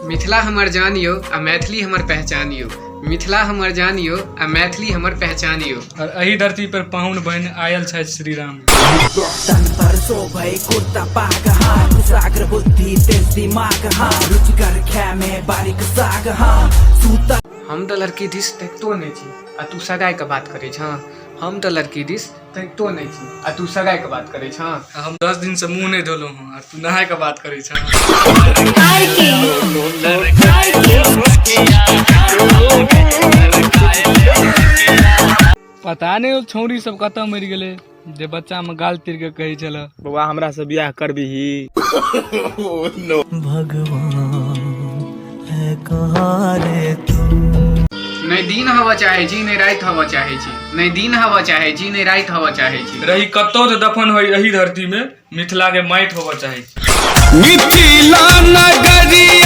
मिथिला हमर जानियो आ मैथिली हमर पहचानियो। मिथिला हमर जानियो आ मैथिली हमर पहचानियो। और एही धरती पर पाहुन बहन आयल छथि श्री राम। हम तो लड़की दिस तकतो नहीं छी आ तू सगाई के बात करे छ। हम तो लड़की दिस तकतो नहीं छी आ तू सगाई के बात करे छ। हम 10 दिन से मुंह नहीं धोलो हूं आ तू नहाय के बात करे छ। पता नहीं छौरी सब कत मर गेले जे बच्चा में गाल तीर के कहे छल बउआ हमरा से बियाह करबिही। भगवान है कहाँ रे तू। नहीं दिन हवा चाहे छी नहीं रात हवा चाहे छी। नहीं दिन हवा चाहे छी नहीं रात हवा चाहे छी। रही कतो तो दफन होई एही धरती में मिथिला के माइट होवा चाहे छी। मिथिला नगरी